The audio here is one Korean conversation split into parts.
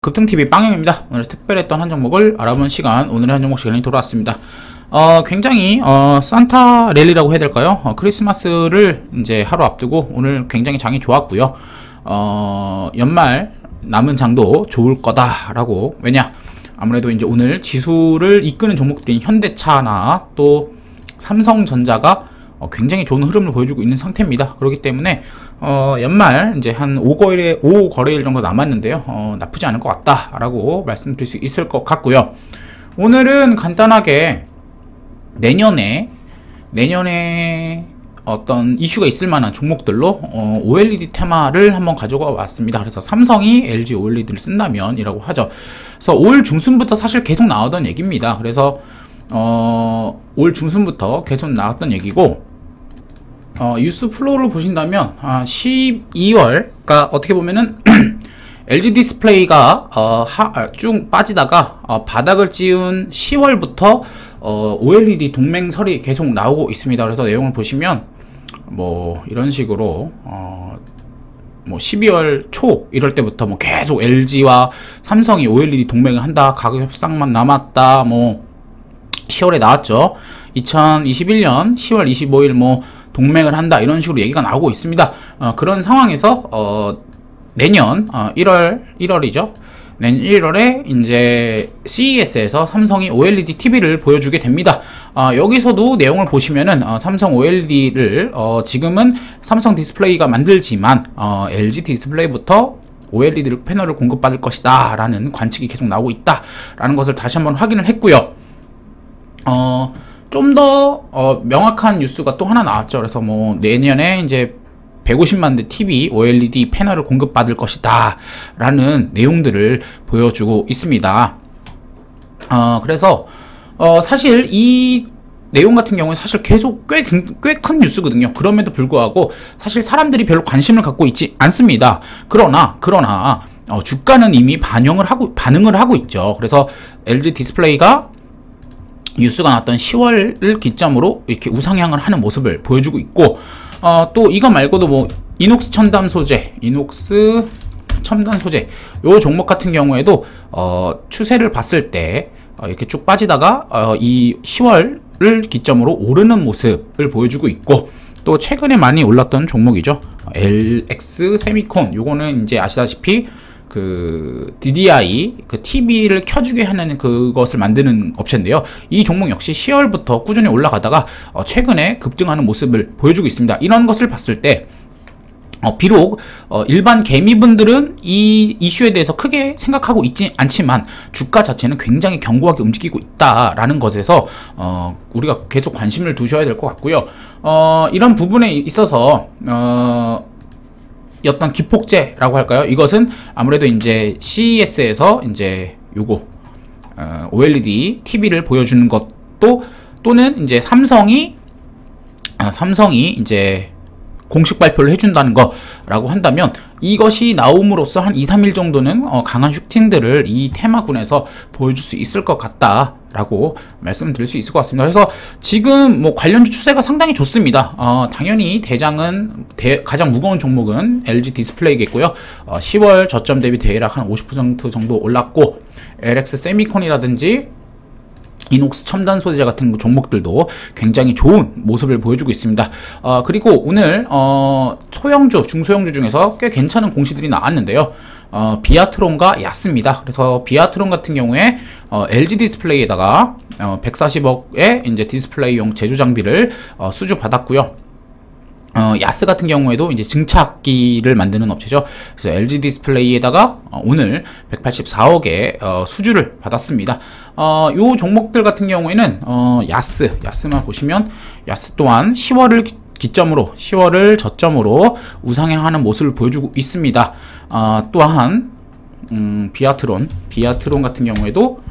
급등TV 빵형입니다. 오늘 특별했던 한 종목을 알아본 시간, 오늘의 한 종목 시간이 돌아왔습니다. 굉장히 산타 랠리라고 해야 될까요? 크리스마스를 이제 하루 앞두고 오늘 굉장히 장이 좋았고요. 연말 남은 장도 좋을 거다라고. 왜냐? 아무래도 이제 오늘 지수를 이끄는 종목들인 현대차나 또 삼성전자가 굉장히 좋은 흐름을 보여주고 있는 상태입니다. 그렇기 때문에 연말 이제 한 5거래일 정도 남았는데요. 나쁘지 않을 것 같다라고 말씀드릴 수 있을 것 같고요. 오늘은 간단하게 내년에 어떤 이슈가 있을 만한 종목들로 OLED 테마를 한번 가져가 왔습니다. 그래서 삼성이 LG OLED를 쓴다면 이라고 하죠. 그래서 올 중순부터 사실 계속 나오던 얘기입니다. 그래서 올 중순부터 계속 나왔던 얘기고, 뉴스 플로우를 보신다면 12월, 그러니까 어떻게 보면은 LG 디스플레이가 쭉 빠지다가 바닥을 찌운 10월부터 OLED 동맹설이 계속 나오고 있습니다. 그래서 내용을 보시면 뭐 이런 식으로 뭐 12월 초 이럴 때부터 뭐 계속 LG와 삼성이 OLED 동맹을 한다, 가격 협상만 남았다, 뭐 10월에 나왔죠. 2021년 10월 25일 뭐 동맹을 한다, 이런 식으로 얘기가 나오고 있습니다. 그런 상황에서 내년 1월이죠. 내년 1월에 이제 CES에서 삼성이 OLED TV를 보여주게 됩니다. 여기서도 내용을 보시면은 삼성 OLED를 지금은 삼성 디스플레이가 만들지만 LG 디스플레이부터 OLED 패널을 공급받을 것이다 라는 관측이 계속 나오고 있다 라는 것을 다시 한번 확인을 했고요. 좀 더 명확한 뉴스가 또 하나 나왔죠. 그래서 뭐 내년에 이제 150만 대 TV OLED 패널을 공급받을 것이다 라는 내용들을 보여주고 있습니다. 그래서 사실 이 내용 같은 경우는 사실 계속 꽤 큰 뉴스거든요. 그럼에도 불구하고 사실 사람들이 별로 관심을 갖고 있지 않습니다. 그러나 주가는 이미 반응을 하고 있죠. 그래서 LG 디스플레이가 뉴스가 났던 10월을 기점으로 이렇게 우상향을 하는 모습을 보여주고 있고, 또 이거 말고도 뭐 이녹스 첨단 소재 요 종목 같은 경우에도 추세를 봤을 때 이렇게 쭉 빠지다가 이 10월을 기점으로 오르는 모습을 보여주고 있고, 또 최근에 많이 올랐던 종목이죠. LX 세미콘, 요거는 이제 아시다시피 그 DDI 그 TV를 켜주게 하는 그것을 만드는 업체인데요. 이 종목 역시 10월부터 꾸준히 올라가다가 최근에 급등하는 모습을 보여주고 있습니다. 이런 것을 봤을 때 비록 일반 개미분들은 이 이슈에 대해서 크게 생각하고 있지 않지만 주가 자체는 굉장히 견고하게 움직이고 있다라는 것에서 우리가 계속 관심을 두셔야 될 것 같고요. 이런 부분에 있어서 어떤 기폭제라고 할까요? 이것은 아무래도 이제 CES에서 이제 요거 OLED TV를 보여주는 것도, 또는 이제 삼성이 이제 공식 발표를 해준다는 거라고 한다면, 이것이 나옴으로써 한 2-3일 정도는 강한 슈팅들을 이 테마군에서 보여줄 수 있을 것 같다라고 말씀드릴 수 있을 것 같습니다. 그래서 지금 뭐 관련주 추세가 상당히 좋습니다. 당연히 가장 무거운 종목은 LG 디스플레이겠고요. 10월 저점 대비 대략 한 50% 정도 올랐고, LX 세미콘이라든지 이녹스 첨단 소재 같은 종목들도 굉장히 좋은 모습을 보여주고 있습니다. 그리고 오늘 소형주, 중소형주 중에서 꽤 괜찮은 공시들이 나왔는데요. 비아트론과 야스입니다. 그래서 비아트론 같은 경우에 LG 디스플레이에다가 140억의 이제 디스플레이용 제조 장비를 수주 받았고요. 야스 같은 경우에도 이제 증착기를 만드는 업체죠. 그래서 LG 디스플레이에다가 오늘 184억의 수주를 받았습니다. 요 종목들 같은 경우에는 야스만 보시면 야스 또한 10월을 기점으로, 10월을 저점으로 우상향하는 모습을 보여주고 있습니다. 또한 비아트론 같은 경우에도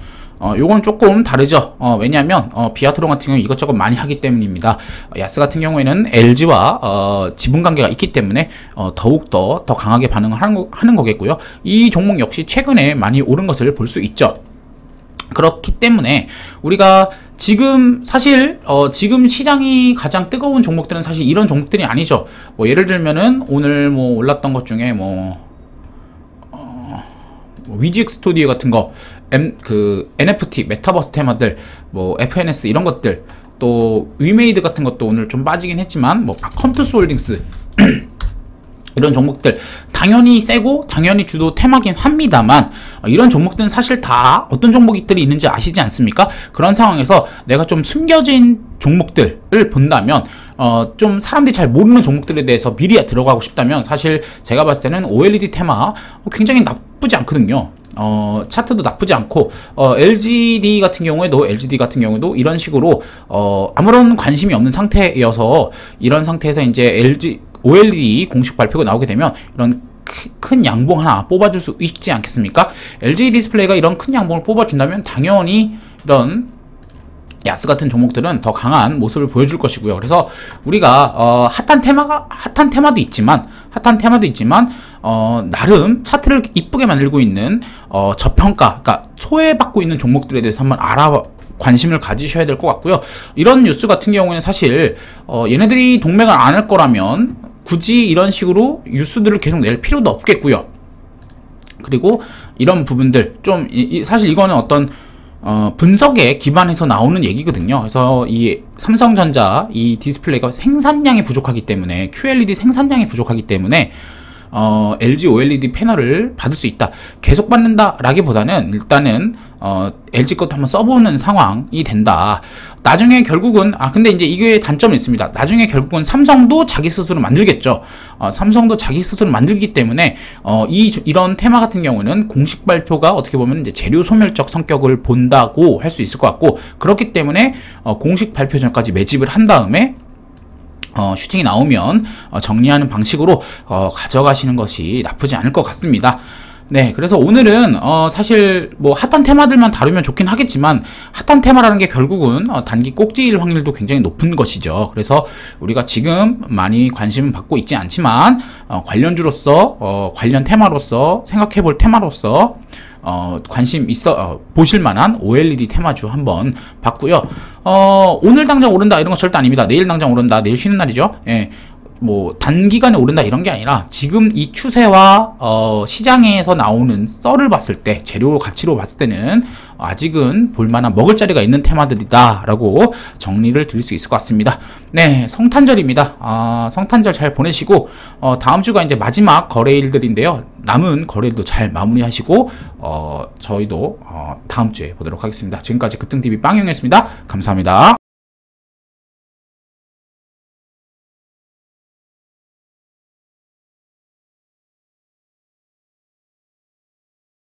요건 조금 다르죠. 왜냐하면 비아트론 같은 경우는 이것저것 많이 하기 때문입니다. 야스 같은 경우에는 LG와 지분 관계가 있기 때문에 더욱더 더 강하게 반응을 하는 거겠고요. 이 종목 역시 최근에 많이 오른 것을 볼 수 있죠. 그렇기 때문에 우리가 지금 사실 지금 시장이 가장 뜨거운 종목들은 사실 이런 종목들이 아니죠. 뭐 예를 들면은 오늘 뭐 올랐던 것 중에 위직 스튜디오 같은 거, NFT 메타버스 테마들, 뭐 FNS 이런 것들, 또 위메이드 같은 것도 오늘 좀 빠지긴 했지만, 뭐 컴투스 홀딩스 이런 종목들 당연히 세고 당연히 주도 테마긴 합니다만, 이런 종목들은 사실 다 어떤 종목들이 있는지 아시지 않습니까? 그런 상황에서 내가 좀 숨겨진 종목들을 본다면, 좀 사람들이 잘 모르는 종목들에 대해서 미리 들어가고 싶다면, 사실 제가 봤을 때는 OLED 테마 굉장히 나쁘지 않거든요. 차트도 나쁘지 않고, LGD 같은 경우에도 이런 식으로 아무런 관심이 없는 상태여서, 이런 상태에서 이제 OLED 공식 발표가 나오게 되면 이런 큰 양봉 하나 뽑아줄 수 있지 않겠습니까? LG 디스플레이가 이런 큰 양봉을 뽑아준다면 당연히 이런 야스 같은 종목들은 더 강한 모습을 보여줄 것이고요. 그래서 우리가 핫한 테마도 있지만 나름 차트를 이쁘게 만들고 있는 저평가, 그러니까 소외받고 있는 종목들에 대해서 한번 관심을 가지셔야 될 것 같고요. 이런 뉴스 같은 경우에는 사실 얘네들이 동맹을 안 할 거라면 굳이 이런 식으로 뉴스들을 계속 낼 필요도 없겠고요. 그리고 이런 부분들 좀 사실 이거는 어떤 분석에 기반해서 나오는 얘기거든요. 그래서 이 삼성전자 이 디스플레이가 생산량이 부족하기 때문에, QLED 생산량이 부족하기 때문에 LG OLED 패널을 받을 수 있다, 계속 받는다 라기보다는 일단은 LG 것도 한번 써보는 상황이 된다. 나중에 결국은 근데 이제 이게 단점이 있습니다. 나중에 결국은 삼성도 자기 스스로 만들겠죠. 삼성도 자기 스스로 만들기 때문에 이런 테마 같은 경우는 공식 발표가 어떻게 보면 이제 재료 소멸적 성격을 본다고 할 수 있을 것 같고, 그렇기 때문에 공식 발표 전까지 매집을 한 다음에 슈팅이 나오면 정리하는 방식으로 가져가시는 것이 나쁘지 않을 것 같습니다. 네, 그래서 오늘은 사실 뭐 핫한 테마들만 다루면 좋긴 하겠지만, 핫한 테마라는 게 결국은 단기 꼭지일 확률도 굉장히 높은 것이죠. 그래서 우리가 지금 많이 관심은 받고 있지 않지만 관련주로서 관련 테마로서 생각해 볼 테마로서 관심 있어 보실 만한 OLED 테마주 한번 봤고요. 오늘 당장 오른다 이런 거 절대 아닙니다. 내일 당장 오른다, 내일 쉬는 날이죠. 예. 뭐 단기간에 오른다 이런 게 아니라 지금 이 추세와 시장에서 나오는 썰을 봤을 때, 재료 가치로 봤을 때는 아직은 볼만한 먹을 자리가 있는 테마들이다 라고 정리를 드릴 수 있을 것 같습니다. 네, 성탄절입니다. 성탄절 잘 보내시고 다음 주가 이제 마지막 거래일들인데요. 남은 거래일도 잘 마무리하시고 저희도 다음 주에 보도록 하겠습니다. 지금까지 급등TV 빵영이었습니다. 감사합니다.